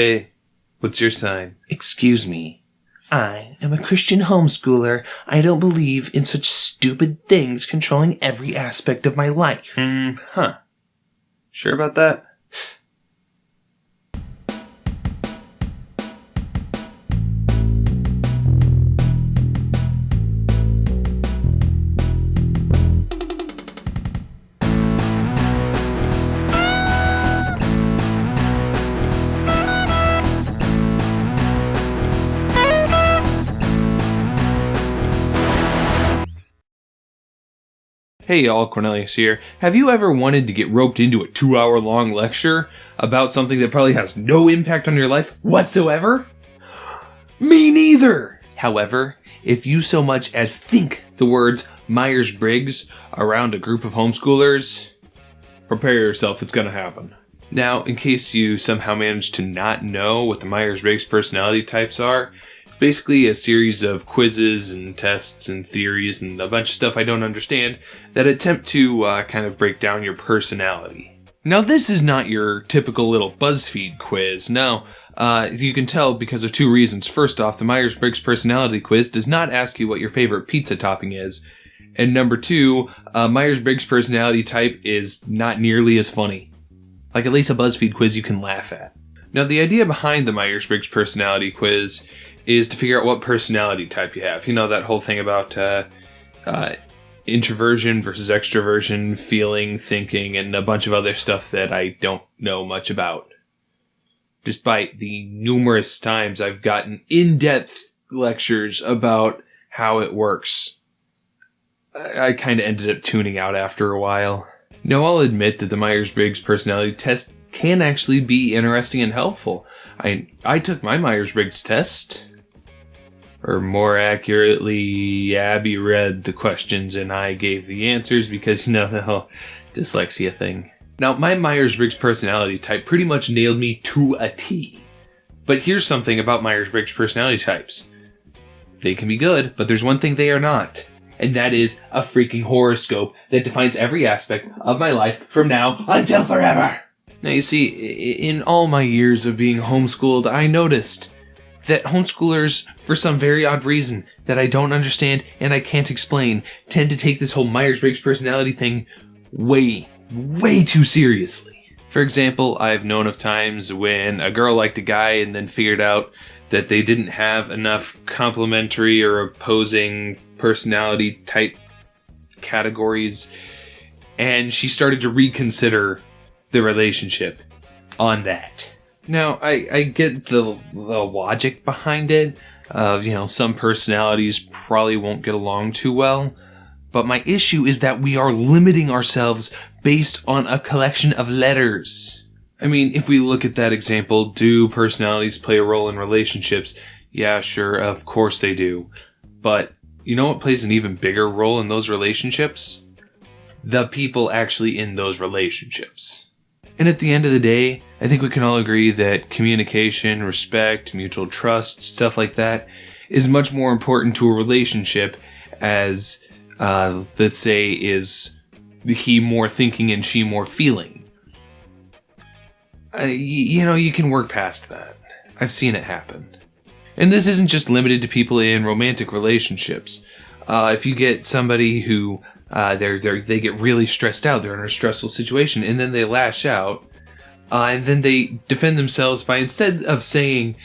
Hey, what's your sign? Excuse me. I am a Christian homeschooler. I don't believe in such stupid things controlling every aspect of my life. Sure about that? Hey y'all, Cornelius here. Have you ever wanted to get roped into a 2-hour-long lecture about something that probably has no impact on your life whatsoever? Me neither! However, if you so much as think the words Myers-Briggs around a group of homeschoolers, prepare yourself, it's gonna happen. Now, in case you somehow managed to not know what the Myers-Briggs personality types are, it's basically a series of quizzes and tests and theories and a bunch of stuff I don't understand that attempt to kind of break down your personality. Now, this is not your typical little BuzzFeed quiz. No, you can tell because of two reasons. First off, the Myers-Briggs personality quiz does not ask you what your favorite pizza topping is. And number two, Myers-Briggs personality type is not nearly as funny. Like at least a BuzzFeed quiz you can laugh at. Now, the idea behind the Myers-Briggs personality quiz is to figure out what personality type you have. You know, that whole thing about introversion versus extroversion, feeling, thinking, and a bunch of other stuff that I don't know much about. Despite the numerous times I've gotten in-depth lectures about how it works, I kind of ended up tuning out after a while. Now, I'll admit that the Myers-Briggs personality test can actually be interesting and helpful. I took my Myers-Briggs test. Or more accurately, Abby read the questions and I gave the answers because, you know, the whole dyslexia thing. Now, my Myers-Briggs personality type pretty much nailed me to a T. But here's something about Myers-Briggs personality types. They can be good, but there's one thing they are not. And that is a freaking horoscope that defines every aspect of my life from now until forever. Now, you see, in all my years of being homeschooled, I noticed that homeschoolers, for some very odd reason that I don't understand and I can't explain, tend to take this whole Myers-Briggs personality thing way too seriously. For example, I've known of times when a girl liked a guy and then figured out that they didn't have enough complementary or opposing personality type categories, and she started to reconsider the relationship on that. Now, I get the logic behind it, of, you know, some personalities probably won't get along too well, but my issue is that we are limiting ourselves based on a collection of letters. I mean, if we look at that example, do personalities play a role in relationships? Yeah, sure, of course they do. But you know what plays an even bigger role in those relationships? The people actually in those relationships. And at the end of the day, I think we can all agree that communication, respect, mutual trust, stuff like that is much more important to a relationship as, let's say, is he more thinking and she more feeling. You know, you can work past that. I've seen it happen. And this isn't just limited to people in romantic relationships. If you get somebody who they get really stressed out, they're in a stressful situation, and then they lash out, and then they defend themselves by, instead of saying,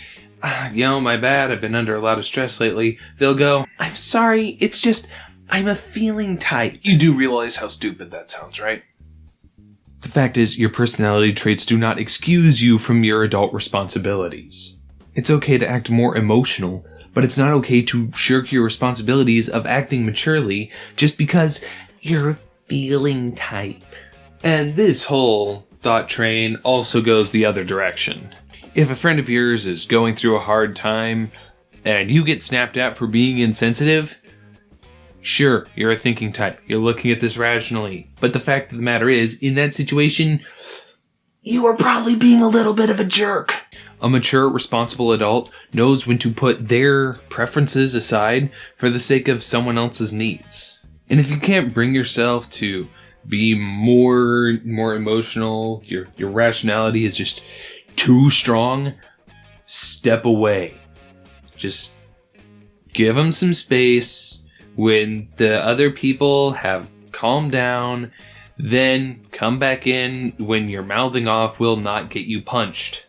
you know, my bad, I've been under a lot of stress lately, they'll go, I'm sorry, it's just, I'm a feeling type. You do realize how stupid that sounds, right? The fact is, your personality traits do not excuse you from your adult responsibilities. It's okay to act more emotional, but it's not okay to shirk your responsibilities of acting maturely just because you're a feeling type. And this whole thought train also goes the other direction. If a friend of yours is going through a hard time and you get snapped at for being insensitive, sure, you're a thinking type. You're looking at this rationally. But the fact of the matter is, in that situation, you are probably being a little bit of a jerk. A mature, responsible adult knows when to put their preferences aside for the sake of someone else's needs. And if you can't bring yourself to be more emotional, your rationality is just too strong, step away. Just give them some space. When the other people have calmed down, then come back in. When you're mouthing off will not get you punched.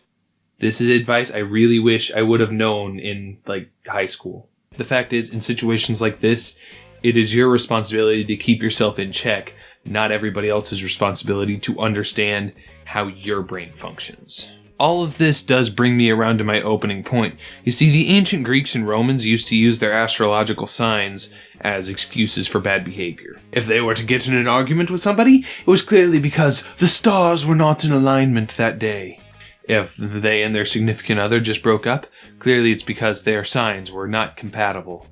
This is advice I really wish I would have known in, like, high school. The fact is, in situations like this, it is your responsibility to keep yourself in check, not everybody else's responsibility to understand how your brain functions. All of this does bring me around to my opening point. You see, the ancient Greeks and Romans used to use their astrological signs as excuses for bad behavior. If they were to get in an argument with somebody, it was clearly because the stars were not in alignment that day. If they and their significant other just broke up, clearly it's because their signs were not compatible.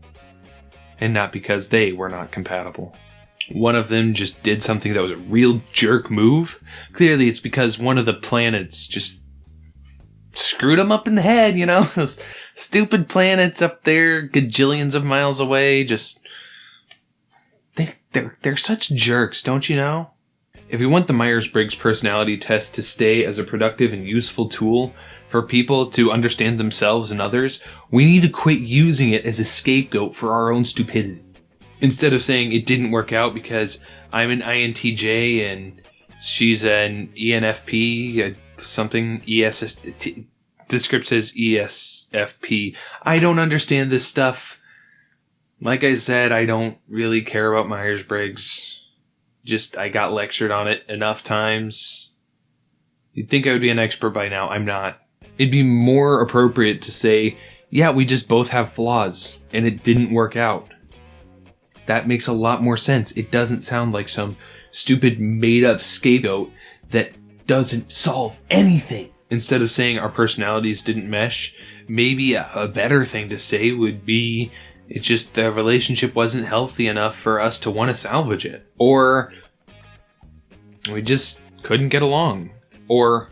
And not because they were not compatible. One of them just did something that was a real jerk move. Clearly it's because one of the planets just screwed them up in the head, you know? Those stupid planets up there, gajillions of miles away, just... They're such jerks, don't you know? If we want the Myers-Briggs personality test to stay as a productive and useful tool for people to understand themselves and others, we need to quit using it as a scapegoat for our own stupidity. Instead of saying it didn't work out because I'm an INTJ and she's an ENFP, something the script says ESFP. I don't understand this stuff. Like I said, I don't really care about Myers-Briggs. Just, I got lectured on it enough times. You'd think I would be an expert by now. I'm not. It'd be more appropriate to say, yeah, we just both have flaws, and it didn't work out. That makes a lot more sense. It doesn't sound like some stupid made-up scapegoat that doesn't solve anything. Instead of saying our personalities didn't mesh, maybe a better thing to say would be, it's just the relationship wasn't healthy enough for us to want to salvage it. Or we just couldn't get along. Or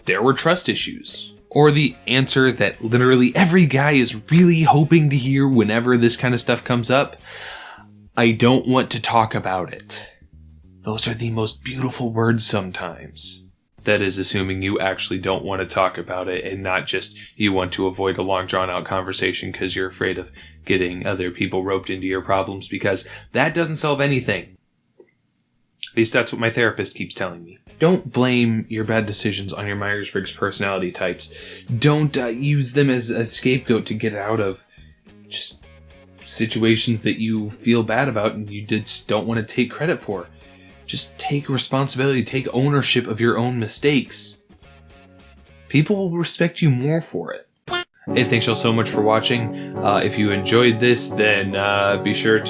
there were trust issues. Or the answer that literally every guy is really hoping to hear whenever this kind of stuff comes up. I don't want to talk about it. Those are the most beautiful words sometimes. That is assuming you actually don't want to talk about it and not just you want to avoid a long drawn out conversation because you're afraid of getting other people roped into your problems, because that doesn't solve anything. At least that's what my therapist keeps telling me. Don't blame your bad decisions on your Myers-Briggs personality types. Don't use them as a scapegoat to get out of just situations that you feel bad about and you just don't want to take credit for. Just take responsibility, take ownership of your own mistakes. People will respect you more for it. Hey, thanks y'all so much for watching. If you enjoyed this, then be sure to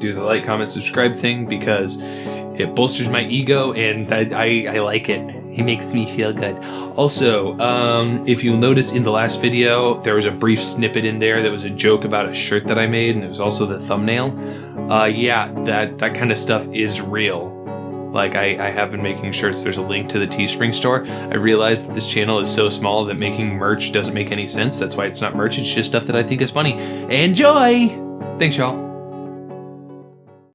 do the like, comment, subscribe thing, because it bolsters my ego and I like it. It makes me feel good. Also, if you'll notice in the last video, there was a brief snippet in there that was a joke about a shirt that I made, and it was also the thumbnail. Yeah, that kind of stuff is real. Like, I have been making shirts. There's a link to the Teespring store. I realized that this channel is so small that making merch doesn't make any sense. That's why it's not merch. It's just stuff that I think is funny. Enjoy! Thanks, y'all.